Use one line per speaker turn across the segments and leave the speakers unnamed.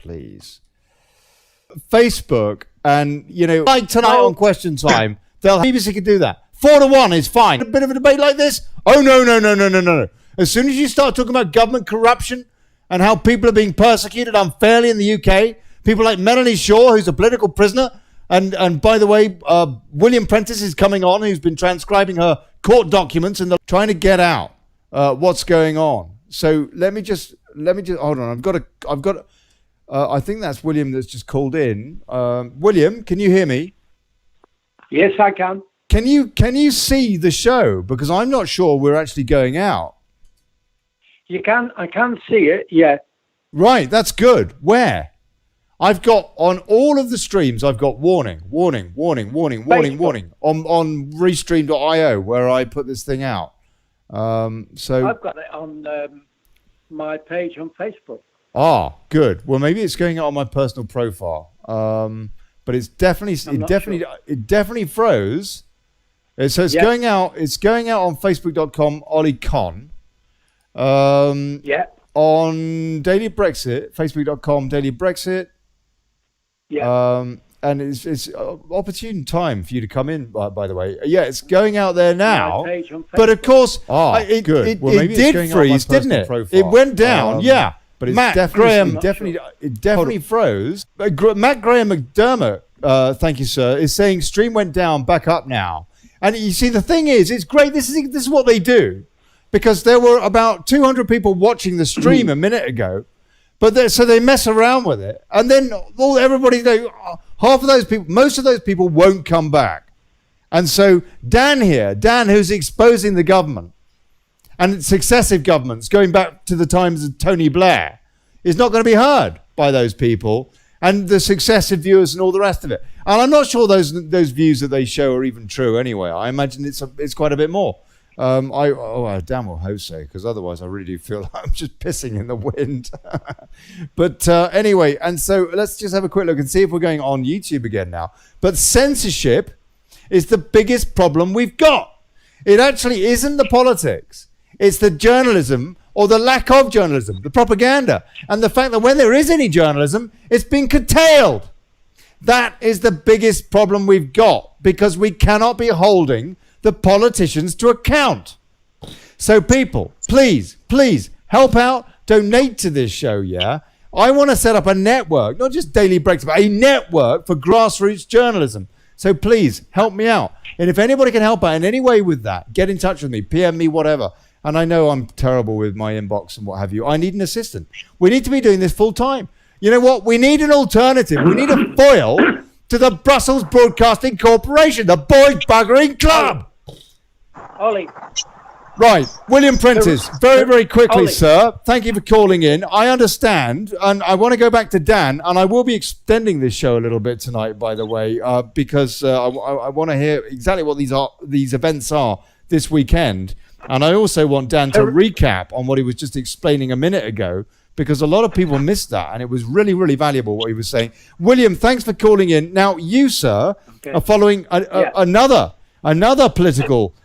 please. Facebook and, like tonight on Question Time, BBC can do that. 4-1 is fine. A bit of a debate like this? Oh, no. As soon as you start talking about government corruption and how people are being persecuted unfairly in the UK, people like Melanie Shaw, who's a political prisoner, and by the way, William Prentice is coming on, who's been transcribing her court documents and trying to get out what's going on. So let me just hold on. I've got. I think that's William that's just called in. William, can you hear me?
Yes, I can.
Can you see the show? Because I'm not sure we're actually going out.
You can. I can see it. Yeah.
Right. That's good. Where? I've got on all of the streams. I've got warning on Restream.io where I put this thing out. So
I've got it on my page on Facebook.
Ah, good. Well, maybe it's going out on my personal profile. But it definitely froze. So it's going out. It's going out on Facebook.com. Olly Con. On Daily Brexit. Facebook.com. Daily Brexit.
Yeah.
And it's opportune time for you to come in. By the way, yeah, it's going out there now. But of course, it did freeze, didn't it? Profile. It went down. Yeah. But it's definitely froze. Matt Graham McDermott, thank you, sir, is saying stream went down, back up now. And you see, the thing is, it's great. This is what they do, because there were about 200 people watching the stream a minute ago, so they mess around with it, and then half of those people, most of those people won't come back. And so Dan, who's exposing the government and successive governments going back to the times of Tony Blair, is not going to be heard by those people and the successive viewers and all the rest of it. And I'm not sure those views that they show are even true anyway. I imagine it's quite a bit more. I damn well hope so, because otherwise I really do feel like I'm just pissing in the wind. But anyway, and so let's just have a quick look and see if we're going on YouTube again now. But censorship is the biggest problem we've got. It actually isn't the politics. It's the journalism, or the lack of journalism, the propaganda, and the fact that when there is any journalism, it's been curtailed. That is the biggest problem we've got, because we cannot be holding the politicians to account. So people, please help out, donate to this show, yeah? I want to set up a network, not just Daily Breaks, but a network for grassroots journalism. So please help me out. And if anybody can help out in any way with that, get in touch with me, PM me, whatever. And I know I'm terrible with my inbox and what have you. I need an assistant. We need to be doing this full time. You know what? We need an alternative. We need a foil to the Brussels Broadcasting Corporation, the boy buggering club.
Ollie.
Right. William Prentice, very, very quickly, Ollie. Sir. Thank you for calling in. I understand. And I want to go back to Dan. And I will be extending this show a little bit tonight, by the way, because I want to hear exactly what these events are this weekend. And I also want Dan to recap on what he was just explaining a minute ago, because a lot of people missed that, and it was really, really valuable what he was saying. William, thanks for calling in. Now, you, sir, are following another political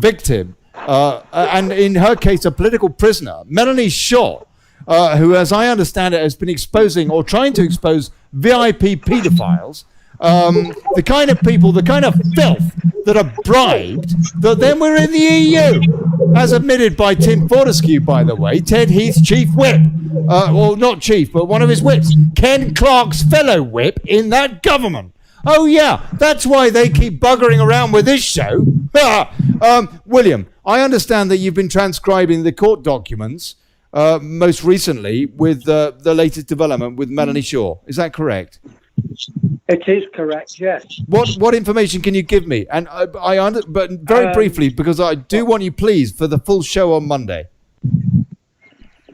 victim, and in her case, a political prisoner, Melanie Shaw, who, as I understand it, has been exposing or trying to expose VIP paedophiles, the kind of people, the kind of filth that are bribed, that then we're in the EU, as admitted by Tim Fortescue, by the way, Ted Heath's chief whip, or not chief, but one of his whips, Ken Clarke's fellow whip in that government. Oh yeah, that's why they keep buggering around with this show. William, I understand that you've been transcribing the court documents, most recently with the latest development with Melanie Shaw. Is that correct?
It is correct, yes.
What information can you give me? And but very briefly, because I do want you, please, for the full show on Monday.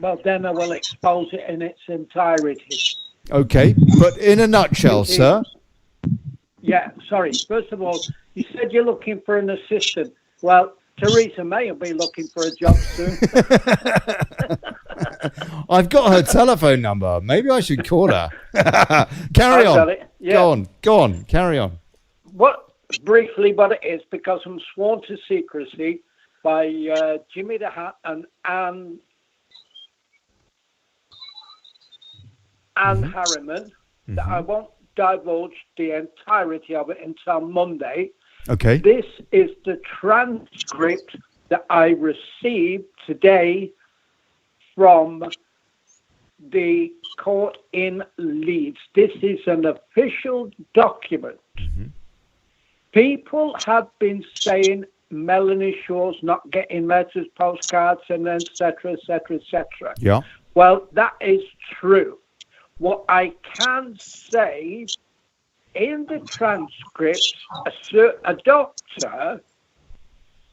Well, then I will expose it in its entirety.
Okay, but in a nutshell, sir.
Yeah, sorry. First of all, you said you're looking for an assistant. Well, Theresa May will be looking for a job soon.
I've got her telephone number. Maybe I should call her. Carry on. Yeah. Go on. Carry on.
Briefly, what it is, because I'm sworn to secrecy by Jimmy the Hat and Anne Harriman, that I won't divulge the entirety of it until Monday.
Okay.
This is the transcript that I received today from the court in Leeds. This is an official document. People have been saying Melanie Shaw's not getting letters, postcards, and et cetera, et cetera, et cetera.
Yeah.
Well, that is true. What I can say, in the transcript, a doctor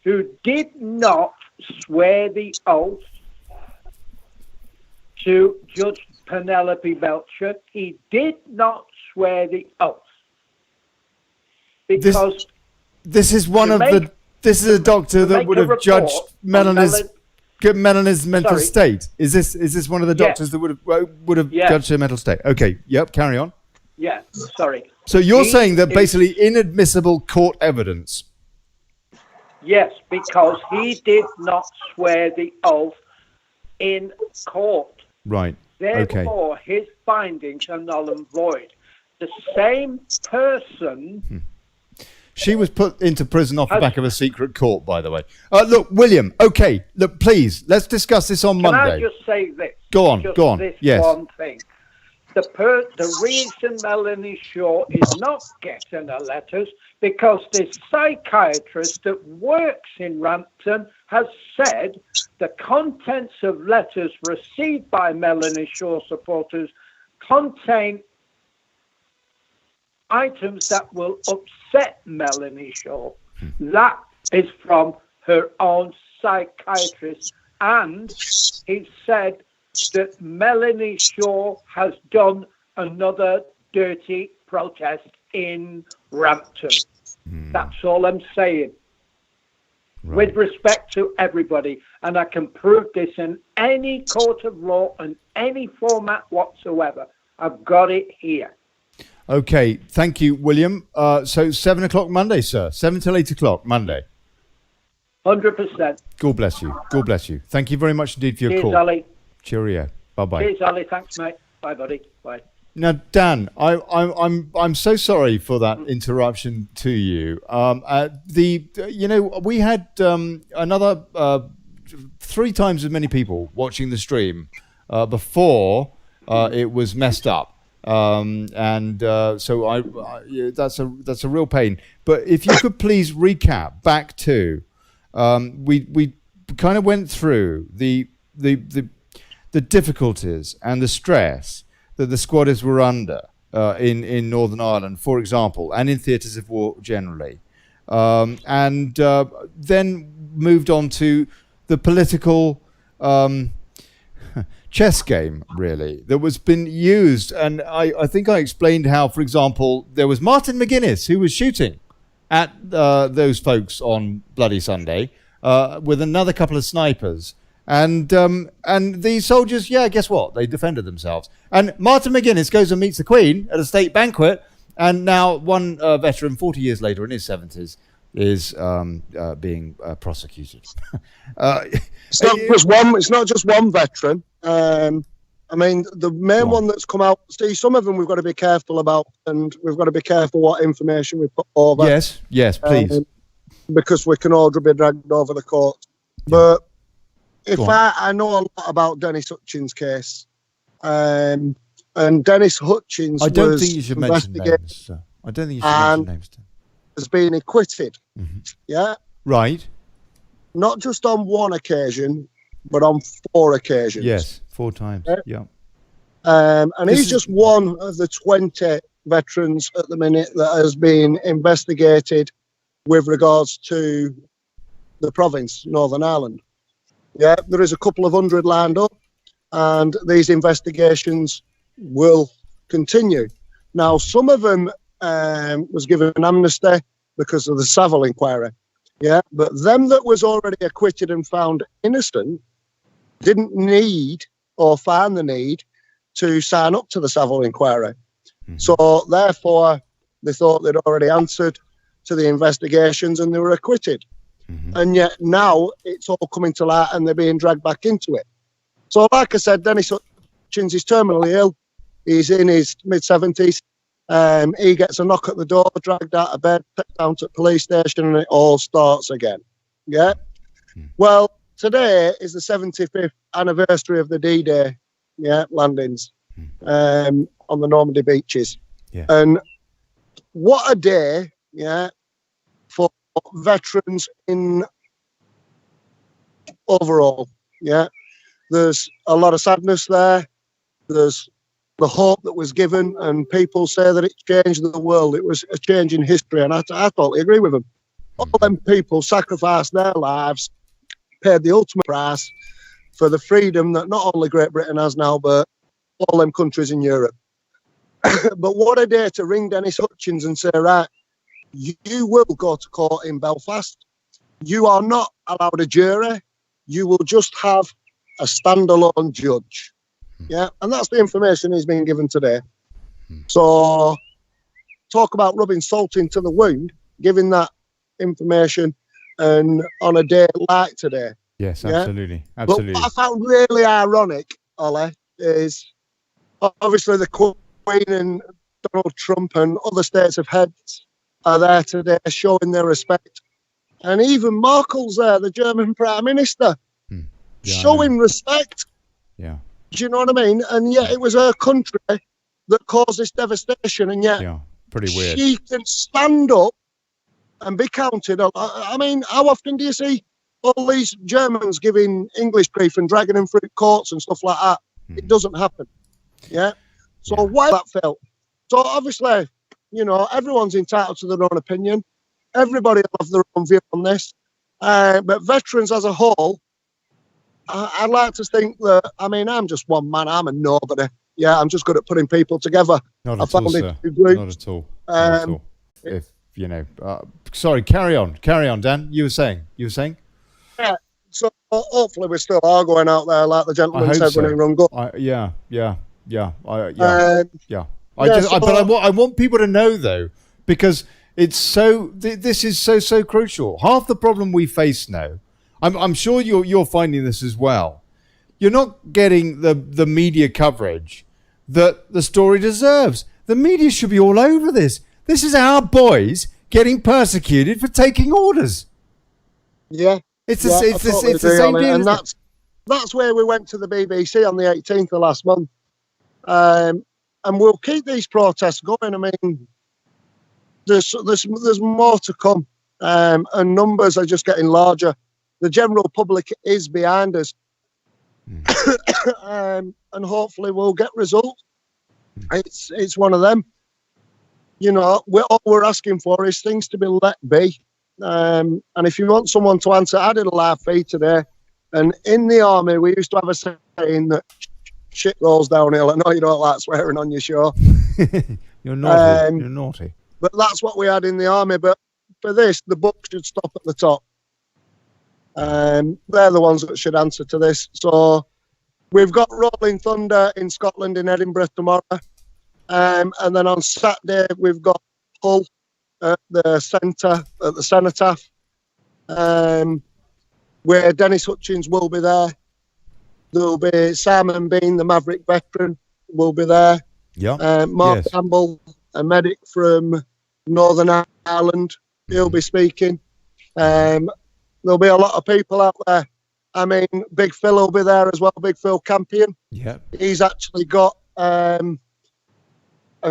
who did not swear the oath to Judge Penelope Belcher, he did not swear the oath. Because
this is one of the... This is a doctor that would have judged Melanie's mental state. Is this one of the doctors that would have judged her mental state? Okay. Yep. Carry on.
Yeah. Sorry.
So you're saying that basically inadmissible court evidence.
Yes, because he did not swear the oath in court.
Right.
Therefore, his findings are null and void. The same person.
She was put into prison off the back of a secret court, by the way. Look, William, okay, look, please, let's discuss this on Monday.
Can I just say this?
Go on. Yes.
One thing. The reason Melanie Shaw is not getting her letters because this psychiatrist that works in Rampton has said the contents of letters received by Melanie Shaw supporters contain items that will upset Melanie Shaw. That is from her own psychiatrist. And he said that Melanie Shaw has done another dirty protest in Rampton. That's all I'm saying. Right. With respect to everybody. And I can prove this in any court of law in any format whatsoever. I've got it here.
Okay, thank you, William. So 7 o'clock Monday, sir. 7 till 8 o'clock Monday.
100%.
God bless you. God bless you. Thank you very much indeed for your call.
Cheers, Ollie.
Cheerio. Bye-bye.
Cheers, Ollie. Thanks, mate. Bye, buddy. Bye.
Now, Dan, I'm so sorry for that interruption to you. We had another 3 times as many people watching the stream before it was messed up. So that's a real pain. But if you could please recap back to we kind of went through the difficulties and the stress that the squatters were under in Northern Ireland, for example, and in theatres of war generally, and then moved on to the political chess game, really, that was been used. And I think I explained how, for example, there was Martin McGuinness who was shooting at those folks on Bloody Sunday with another couple of snipers. And the soldiers, guess what? They defended themselves. And Martin McGuinness goes and meets the Queen at a state banquet. And now one veteran, 40 years later, in his 70s, is being prosecuted.
It's not just one veteran. The main one that's come out. See, some of them we've got to be careful about, and we've got to be careful what information we put over.
Yes, please.
Because we can all be dragged over the court. But I know a lot about Dennis Hutchins' case, and Dennis Hutchins.
I don't think you should mention names. Sir. I don't think you should mention names.
Has been acquitted. Yeah.
Right.
Not just on one occasion, but on 4 occasions.
Yes, 4 times. Yeah.
And he's just one of the 20 veterans at the minute that has been investigated with regards to the province, Northern Ireland. Yeah, there is a couple of 100 lined up, and these investigations will continue. Now, some of them was given an amnesty because of the Savile inquiry. Yeah, but them that was already acquitted and found innocent didn't need or find the need to sign up to the Savile inquiry. So therefore, they thought they'd already answered to the investigations and they were acquitted. And yet now it's all coming to light and they're being dragged back into it. So like I said, Dennis Hutchins is terminally ill. He's in his mid-70s. He gets a knock at the door, dragged out of bed, taken down to the police station, and it all starts again. Yeah? Well, today is the 75th anniversary of the D-Day, landings on the Normandy beaches.
Yeah.
And what a day, for veterans in overall, There's a lot of sadness there. There's the hope that was given, and people say that it changed the world. It was a change in history, and I totally agree with them. All them people sacrificed their lives, paid the ultimate price for the freedom that not only Great Britain has now, but all them countries in Europe. But what a day to ring Dennis Hutchins and say, right, you will go to court in Belfast. You are not allowed a jury. You will just have a standalone judge. Yeah, and that's the information he's been given today. So talk about rubbing salt into the wound, giving that information, and on a day like today.
Yes, absolutely. Absolutely.
But what I found really ironic, Ollie, is obviously the Queen and Donald Trump and other states of heads are there today showing their respect. And even Merkel's there, the German Prime Minister, showing respect.
Yeah.
Do you know what I mean? And yet it was her country that caused this devastation, and yet
pretty weird.
She can stand up and be counted. I mean, how often do you see all these Germans giving English grief and dragging them through courts and stuff like that? It doesn't happen. Yeah. So why that felt? So obviously, everyone's entitled to their own opinion. Everybody will have their own view on this. But veterans as a whole, I'd like to think that, I'm just one man. I'm a nobody. Yeah, I'm just good at putting people together.
Not at all, sir. Not at all. Not at all. If, sorry, carry on, Dan. You were saying?
Yeah, so hopefully we still are going out there like the gentleman said when he rung up.
I want people to know, though, because it's so, this is so crucial. Half the problem we face now, I'm sure you're finding this as well. You're not getting the media coverage that the story deserves. The media should be all over this. This is our boys getting persecuted for taking orders.
Yeah,
it's the same deal.
And that's where we went to the BBC on the 18th of last month. And we'll keep these protests going. I mean, there's more to come, and numbers are just getting larger. The general public is behind us, and hopefully we'll get results. It's one of them. All we're asking for is things to be let be. And if you want someone to answer, I did a live feed today, and in the army we used to have a saying that shit rolls downhill. I know you don't like swearing on your show.
You're naughty. You're naughty.
But that's what we had in the army. But for this, the book should stop at the top. They're the ones that should answer to this. So we've got Rolling Thunder in Scotland in Edinburgh tomorrow. And then on Saturday, we've got Hull at the centre, at the Cenotaph, where Dennis Hutchins will be there. There'll be Simon Bean, the Maverick veteran, will be there.
Yeah.
Mark Campbell, a medic from Northern Ireland, he'll be speaking. There'll be a lot of people out there. I mean, Big Phil will be there as well, Big Phil Campion.
Yeah.
He's actually got a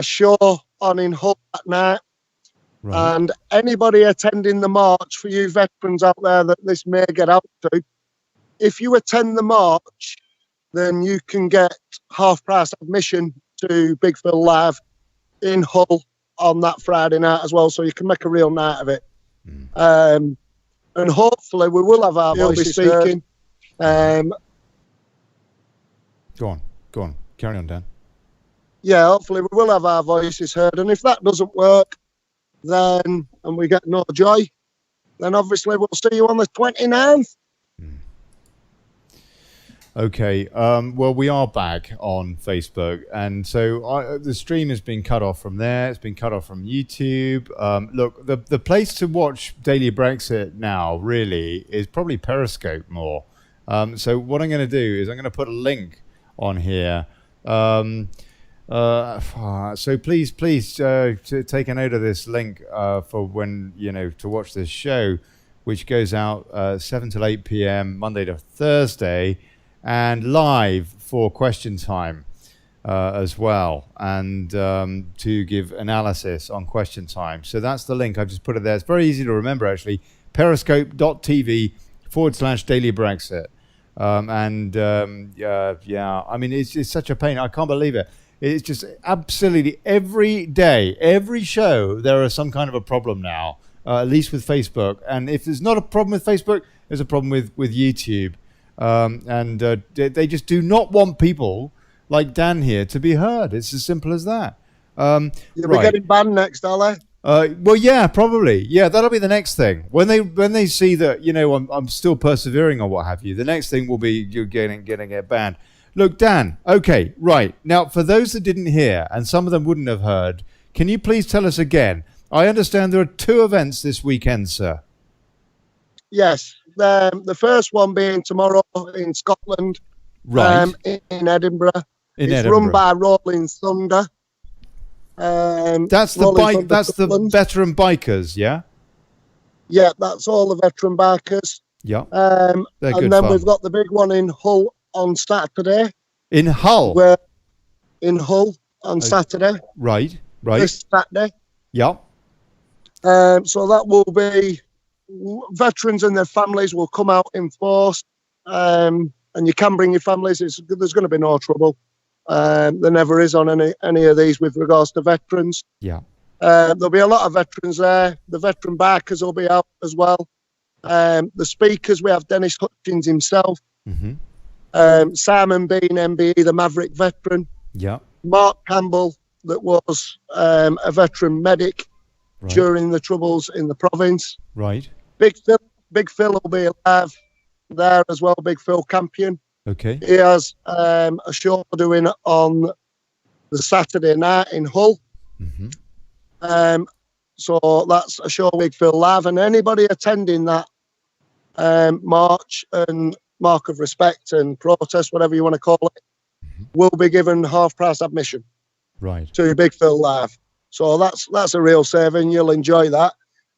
show on in Hull that night. Right. And anybody attending the march, for you veterans out there that this may get out to, if you attend the march, then you can get half-price admission to Big Phil Live in Hull on that Friday night as well, so you can make a real night of it. And hopefully we will have our voices speaking.
Go on. Carry on, Dan.
Yeah, hopefully we will have our voices heard. And if that doesn't work, and we get no joy, then obviously we'll see you on the 29th.
Okay, well, we are back on Facebook, and so the stream has been cut off from there. It's been cut off from YouTube. Look, the place to watch Daily Brexit now really is probably Periscope more. So what I'm going to do is I'm going to put a link on here. So please take a note of this link for when to watch this show, which goes out 7 till 8 p.m. Monday to Thursday, and live for question time as well, and to give analysis on question time. So that's the link. I've just put it there. It's very easy to remember, actually. Periscope.tv/Daily Brexit. I mean, it's such a pain. I can't believe it. It's just absolutely every day, every show, there is some kind of a problem now, at least with Facebook. And if there's not a problem with Facebook, there's a problem with YouTube. They just do not want people like Dan here to be heard. It's as simple as that.
You'll be getting banned next, Olly.
Well, yeah, probably. Yeah, that'll be the next thing. When they see that, I'm still persevering or what have you, the next thing will be you're getting it banned. Look, Dan, okay, right. Now, for those that didn't hear, and some of them wouldn't have heard, can you please tell us again? I understand there are 2 events this weekend, sir.
Yes. The first one being tomorrow in Scotland,
right?
In Edinburgh. It's run by Rolling Thunder.
That's the veteran bikers, yeah?
Yeah, that's all the veteran bikers.
Yeah.
And then fun. We've got the big one in Hull on Saturday.
In Hull?
In Hull on Saturday.
Right.
This Saturday.
Yeah.
So that will be veterans and their families will come out in force. And you can bring your families. There's going to be no trouble. There never is on any of these with regards to veterans.
Yeah.
There'll be a lot of veterans there. The veteran bikers will be out as well. The speakers, we have Dennis Hutchins himself.
Mm-hmm.
Simon Bean, MBE, the Maverick veteran.
Yeah.
Mark Campbell, that was a veteran medic during the troubles in the province.
Right.
Big Phil will be alive there as well. Big Phil Campion.
Okay.
He has a show doing on the Saturday night in Hull.
Mm-hmm.
So that's a show Big Phil live, and anybody attending that march and mark of respect and protest, whatever you want to call it, will be given half-price admission.
Right.
To Big Phil live. So that's a real saving. You'll enjoy that.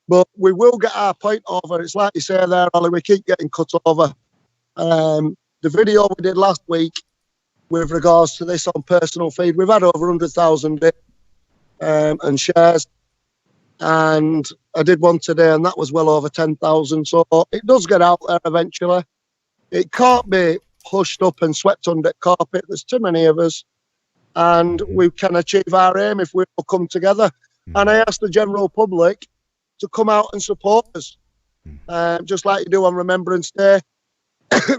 But we will get our point over. It's like you say there, Ollie, we keep getting cut over. The video we did last week with regards to this on personal feed, we've had over 100,000 and shares. And I did one today, and that was well over 10,000. So it does get out there eventually. It can't be pushed up and swept under the carpet. There's too many of us. And we can achieve our aim if we all come together. And I ask the general public to come out and support us, just like you do on Remembrance Day.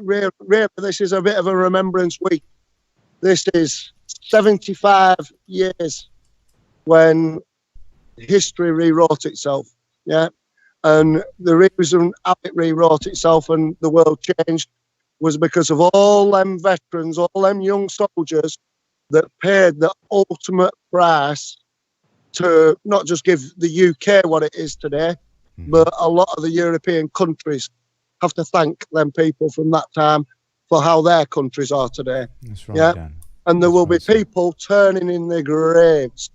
Really, this is a bit of a remembrance week. This is 75 years when history rewrote itself, yeah? And the reason it rewrote itself and the world changed was because of all them veterans, all them young soldiers that paid the ultimate price to not just give the UK what it is today, but a lot of the European countries have to thank them people from that time for how their countries are today.
That's right,
yeah?
Dan.
And there will be people turning in their graves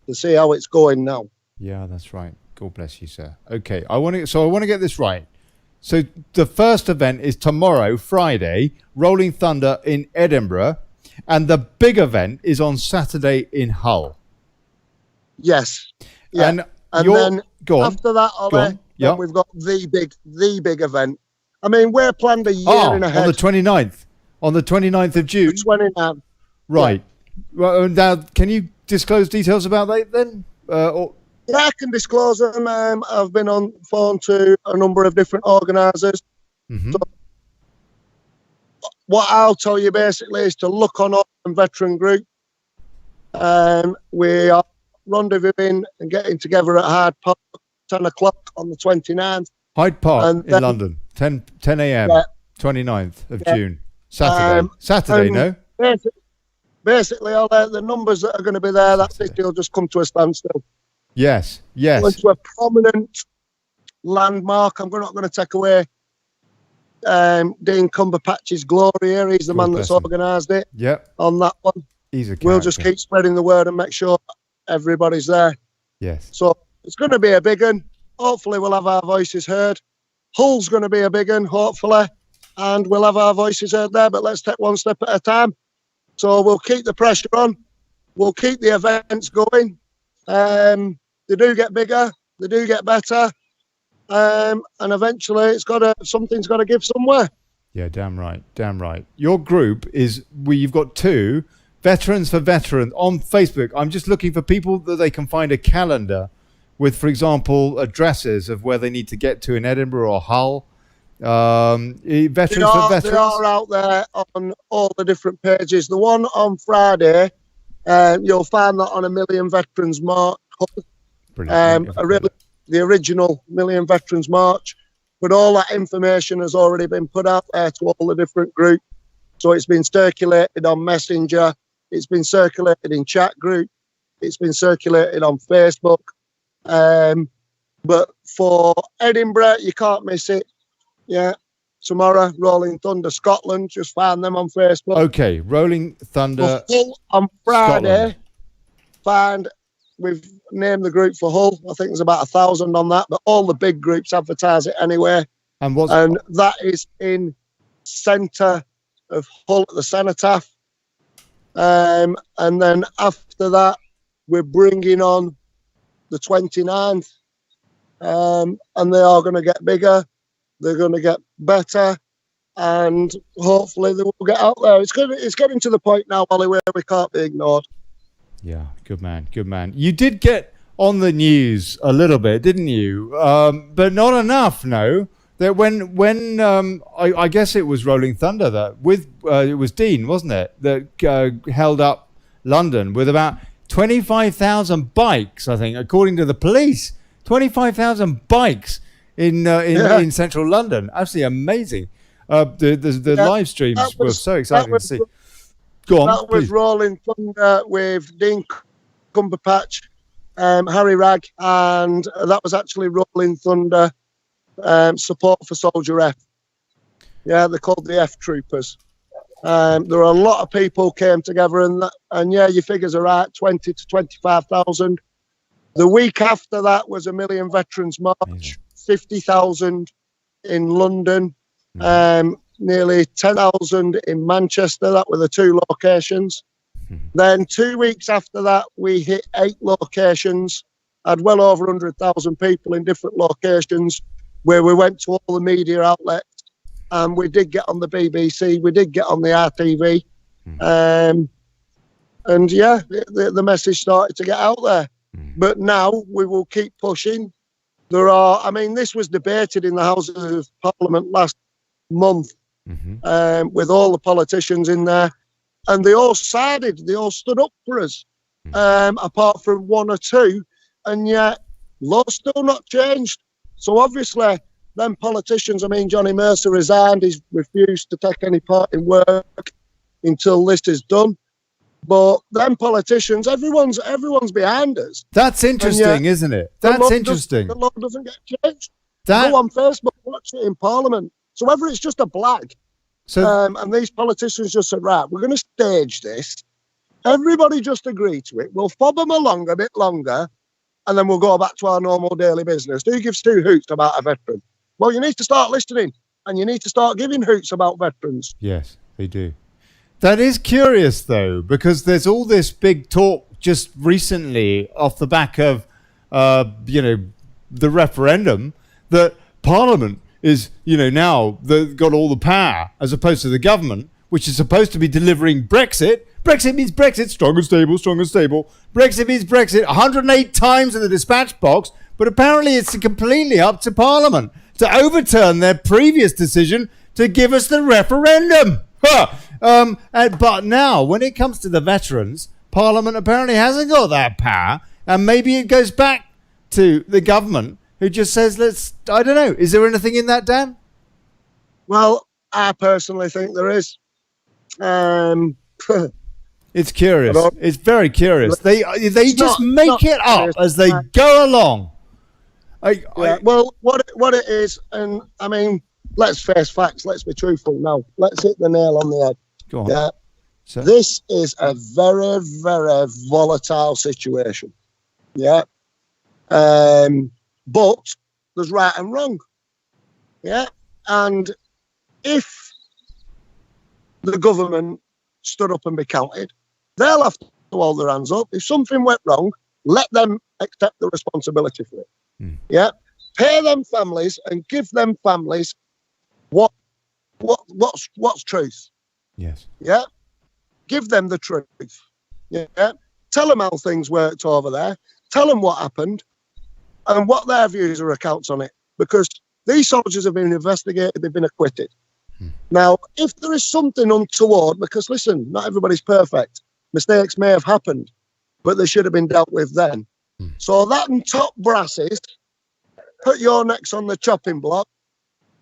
to see how it's going now.
Yeah, that's right. God bless you, sir. Okay, I want to get this right. So the first event is tomorrow, Friday, Rolling Thunder in Edinburgh, and the big event is on Saturday in Hull.
Yes. Yeah.
And
then after that,
Ollie,
we've got the big event. I mean, we're planned a year and ahead.
On the 29th. On the 29th of June.
The 29th.
Right. Yeah. Well, now, can you disclose details about that then?
Yeah, I can disclose them. I've been on phone to a number of different organisers.
Mm-hmm.
So what I'll tell you basically is to look on our veteran group. We are rendezvousing and getting together at Hyde Park 10 o'clock on the 29th.
Hyde Park in London, 10 a.m., 29th of June. Saturday, no?
Basically, all the numbers that are going to be there, that city will just come to a standstill.
Yes.
It's a prominent landmark. I'm not going to take away Dean Cumberpatch's glory here. He's the man that's organised it.
Yep.
On that one. we'll just keep spreading the word and make sure everybody's there.
Yes.
So it's going to be a big one. Hopefully we'll have our voices heard. Hull's going to be a big one, hopefully, and we'll have our voices heard there, but let's take one step at a time. So we'll keep the pressure on. We'll keep the events going. They do get bigger. They do get better. And eventually something's got to give somewhere.
Yeah, damn right. Damn right. Your group you've got 2 Veterans for Veterans on Facebook. I'm just looking for people that they can find a calendar with, for example, addresses of where they need to get to in Edinburgh or Hull. Veterans for Veterans.
They are out there on all the different pages. The one on Friday, you'll find that on a Million Veterans March. The original Million Veterans March. But all that information has already been put out there to all the different groups. So it's been circulated on Messenger. It's been circulated in chat group. It's been circulated on Facebook. But for Edinburgh, you can't miss it. Yeah. Tomorrow, Rolling Thunder Scotland. Just find them on Facebook.
Okay. Rolling Thunder.
Hull on Friday. We've named the group for Hull. I think there's about 1,000 on that, but all the big groups advertise it anyway.
And
that is in centre of Hull at the Cenotaph. And then after that, we're bringing on the 29th. And they are going to get bigger. They're going to get better. And hopefully they will get out there. It's getting to the point now, Ollie, where we can't be ignored.
Yeah, good man, good man. You did get on the news a little bit, didn't you? But not enough, no. That when I guess it was Rolling Thunder that it was Dean, wasn't it, that held up London with about 25,000 bikes, I think, according to the police. 25,000 bikes in central London. Absolutely amazing. The live streams were so exciting to see. Go on,
that was Rolling Thunder with Dean Cumberpatch, Harry Ragg, and that was actually Rolling Thunder support for Soldier F. Yeah, they're called the F Troopers. There were a lot of people came together, and yeah, your figures are right, 20 to 25,000. The week after that was a Million Veterans March, 50,000 in London. Nearly 10,000 in Manchester. That were the 2 locations. Then 2 weeks after that, we hit 8 locations, had well over 100,000 people in different locations, where we went to all the media outlets, and we did get on the BBC, we did get on the RTV, and yeah, the message started to get out there. But now we will keep pushing. This was debated in the Houses of Parliament last month. With all the politicians in there, and they all sided, they all stood up for us, apart from 1 or 2, and yet law's still not changed. So obviously them politicians, Johnny Mercer resigned, he's refused to take any part in work until this is done. But them politicians, everyone's behind us.
That's interesting, isn't it? That's interesting.
The law doesn't get changed. Go on Facebook, watch it in Parliament. So whether it's just a blag, and these politicians just said, right, we're going to stage this. Everybody just agree to it. We'll fob them along a bit longer, and then we'll go back to our normal daily business. Who gives 2 hoots about a veteran? Well, you need to start listening, and you need to start giving hoots about veterans.
Yes, they do. That is curious, though, because there's all this big talk just recently off the back of, the referendum that Parliament is, now they've got all the power as opposed to the government, which is supposed to be delivering Brexit. Brexit means Brexit, strong and stable, strong and stable. Brexit means Brexit, 108 times in the dispatch box, but apparently it's completely up to Parliament to overturn their previous decision to give us the referendum. But now, when it comes to the veterans, Parliament apparently hasn't got that power, and maybe it goes back to the government, who just says, I don't know. Is there anything in that, Dan?
Well, I personally think there is.
It's curious. It's very curious. They just make it up as they go along.
Well, what it is, and let's face facts. Let's be truthful now. Let's hit the nail on the head.
Go on.
Yeah.
So
this is a very, very volatile situation. Yeah. But there's right and wrong. Yeah. And if the government stood up and be counted, they'll have to hold their hands up. If something went wrong, let them accept the responsibility for it. Yeah. Pay them families and give them families what's truth.
Yes.
Yeah. Give them the truth. Yeah. Tell them how things worked over there. Tell them what happened and what their views or accounts on it. Because these soldiers have been investigated, they've been acquitted. Now, if there is something untoward, because listen, not everybody's perfect. Mistakes may have happened, but they should have been dealt with then. So that and top brasses, put your necks on the chopping block,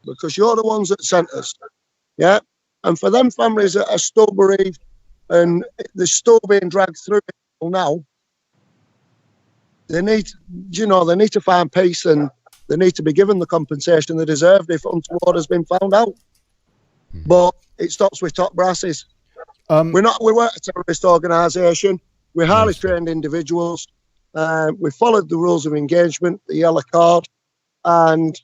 because you're the ones that sent us. Yeah. And for them families that are still bereaved and they're still being dragged through it now, they need to find peace, and they need to be given the compensation they deserved if untoward has been found out. But it stops with top brasses. We weren't a terrorist organisation. We're highly trained individuals. We followed the rules of engagement, the yellow card. And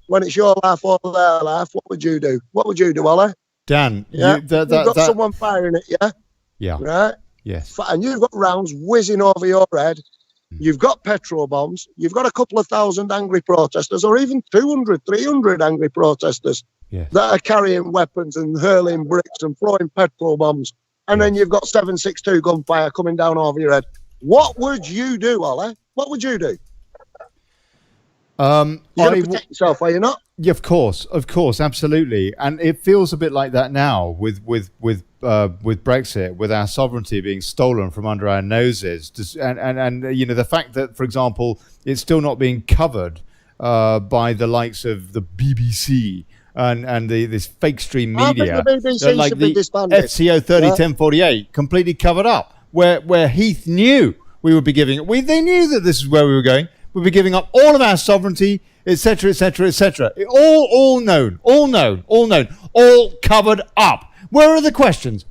when it's your life or their life, what would you do? What would you do, Ollie?
Dan,
yeah? You've got someone firing it, yeah?
Yeah.
Right?
Yes.
And you've got rounds whizzing over your head. You've got petrol bombs. You've got a couple of thousand angry protesters, or even 200, 300 angry protesters that are carrying weapons and hurling bricks and throwing petrol bombs. And then you've got 7.62 gunfire coming down over your head. What would you do, Ollie? What would you do? You're going to protect yourself, are you not?
Yeah, of course, absolutely. And it feels a bit like that now with Brexit, with our sovereignty being stolen from under our noses, and the fact that, for example, it's still not being covered by the likes of the BBC and this fake stream media,
like the
FCO 301048, completely covered up. Where Heath knew we would be giving it, they knew that this is where we were going. We'd be giving up all of our sovereignty, etc., etc., etc. All known, all covered up. Where are the questions?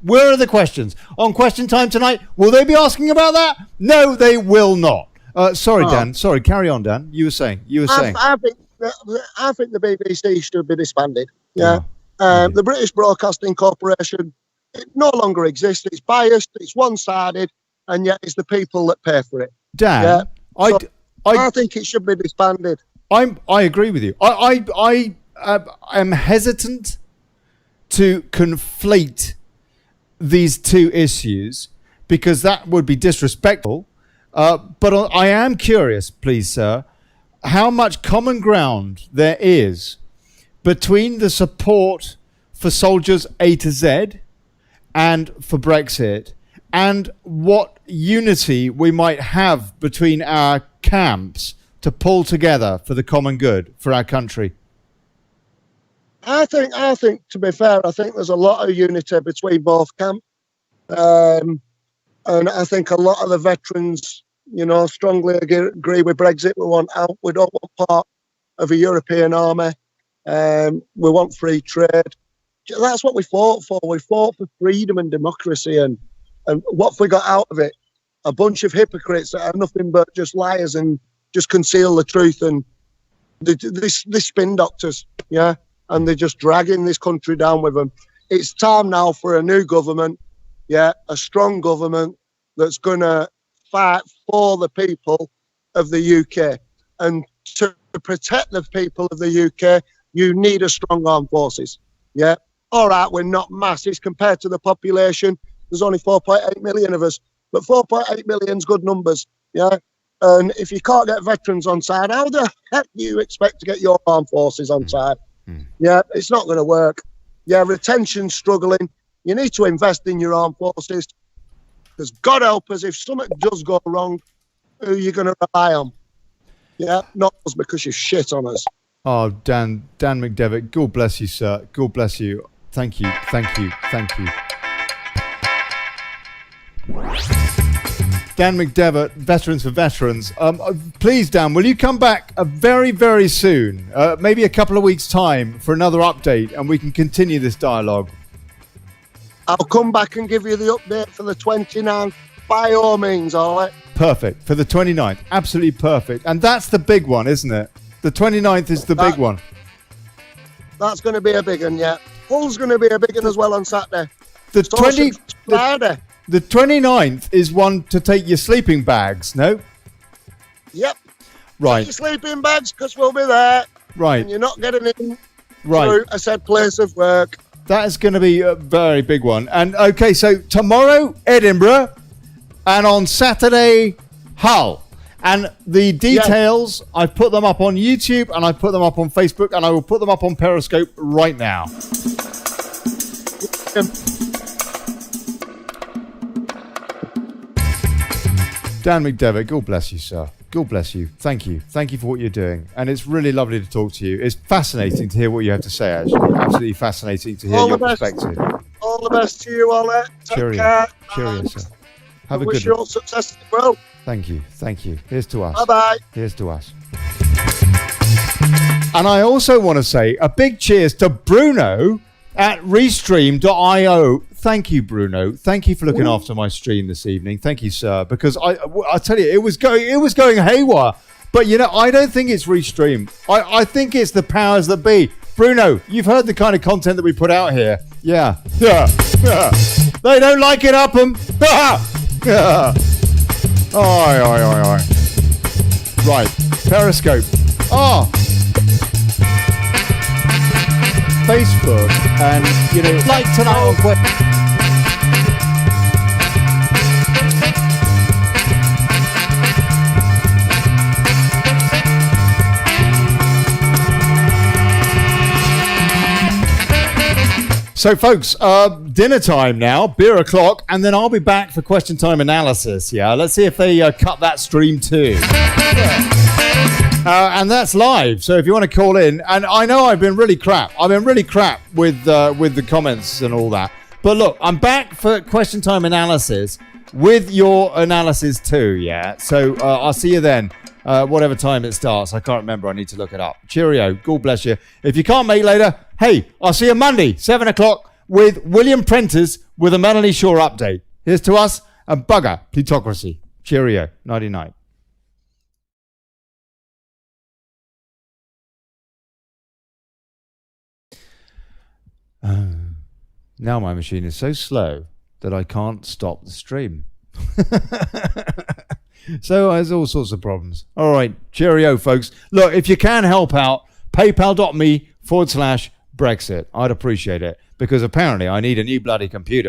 On Question Time tonight, will they be asking about that? No, they will not. Sorry, Dan. Sorry, carry on, Dan. You were saying.
I think the BBC should be disbanded. Yeah. The British Broadcasting Corporation, it no longer exists. It's biased. It's one-sided, and yet it's the people that pay for it.
Dan,
yeah? I think it should be disbanded.
I agree with you. I am hesitant to conflate these two issues because that would be disrespectful. But I am curious, please, sir, how much common ground there is between the support for soldiers A to Z and for Brexit, and what unity we might have between our camps to pull together for the common good for our country.
I think to be fair, I think there's a lot of unity between both camps. And I think a lot of the veterans, strongly agree with Brexit. We want out. We don't want part of a European army. We want free trade. That's what we fought for. We fought for freedom and democracy. And what have we got out of it? A bunch of hypocrites that are nothing but just liars and just conceal the truth. And this spin doctors, yeah? And they're just dragging this country down with them. It's time now for a new government, yeah? A strong government that's going to fight for the people of the UK. And to protect the people of the UK, you need a strong armed forces, yeah? All right, we're not masses compared to the population. There's only 4.8 million of us. But 4.8 million's good numbers, yeah? And if you can't get veterans on side, how the heck do you expect to get your armed forces on side? Yeah, it's not going to work. Yeah, retention's struggling. You need to invest in your armed forces. Because God help us, if something does go wrong, who are you going to rely on? Yeah, not us because you shit on us.
Oh, Dan McDevitt, God bless you, sir. God bless you. Thank you. Dan McDevitt, Veterans for Veterans. Please, Dan, will you come back very, very soon? Maybe a couple of weeks' time for another update, and we can continue this dialogue.
I'll come back and give you the update for the 29th by all means, Ollie.
Perfect. For the 29th. Absolutely perfect. And that's the big one, isn't it? The 29th is the big one.
That's going to be a big one, yeah. Hull's going to be a big one as well on Saturday.
The 29th is one to take your sleeping bags, no?
Yep.
Right.
Take your sleeping bags because we'll be there.
Right.
And you're not getting in through a said place of work.
That is going to be a very big one. And okay, so tomorrow, Edinburgh, and on Saturday, Hull. And the details, I've put them up on YouTube, and I've put them up on Facebook, and I will put them up on Periscope right now. Dan McDevitt, God bless you, sir. God bless you. Thank you. Thank you for what you're doing. And it's really lovely to talk to you. It's fascinating to hear what you have to say, actually. Absolutely fascinating to hear your perspective.
All the best to you, Ollie. Take care.
Cheerio, sir. Have a good one.
Wish you all success in the world.
Thank you. Thank you. Here's to us.
Bye-bye.
Here's to us. And I also want to say a big cheers to Bruno at Restream.io. Thank you, Bruno. Thank you for looking after my stream this evening. Thank you, sir. Because I tell you, it was going haywire. But you know, I don't think it's Restream. I think it's the powers that be. Bruno, you've heard the kind of content that we put out here. Yeah. They don't like it, Upham. Oi. Right. Periscope. Facebook, and you know, like tonight on So folks, dinner time now, beer o'clock, and then I'll be back for question time analysis. Yeah, let's see if they cut that stream too. And that's live, so if you want to call in, and I know I've been really crap with the comments and all that, but look, I'm back for question time analysis with your analysis too, yeah? So I'll see you then, whatever time it starts. I can't remember, I need to look it up. Cheerio, God bless you. If you can't make later, hey, I'll see you Monday, 7 o'clock, with William Prentice with a Melanie Shaw update. Here's to us, and bugger, plutocracy. Cheerio, nighty-night. Now my machine is so slow that I can't stop the stream. So there's all sorts of problems. All right, cheerio, folks. Look, if you can help out, paypal.me/Brexit. I'd appreciate it, because apparently I need a new bloody computer.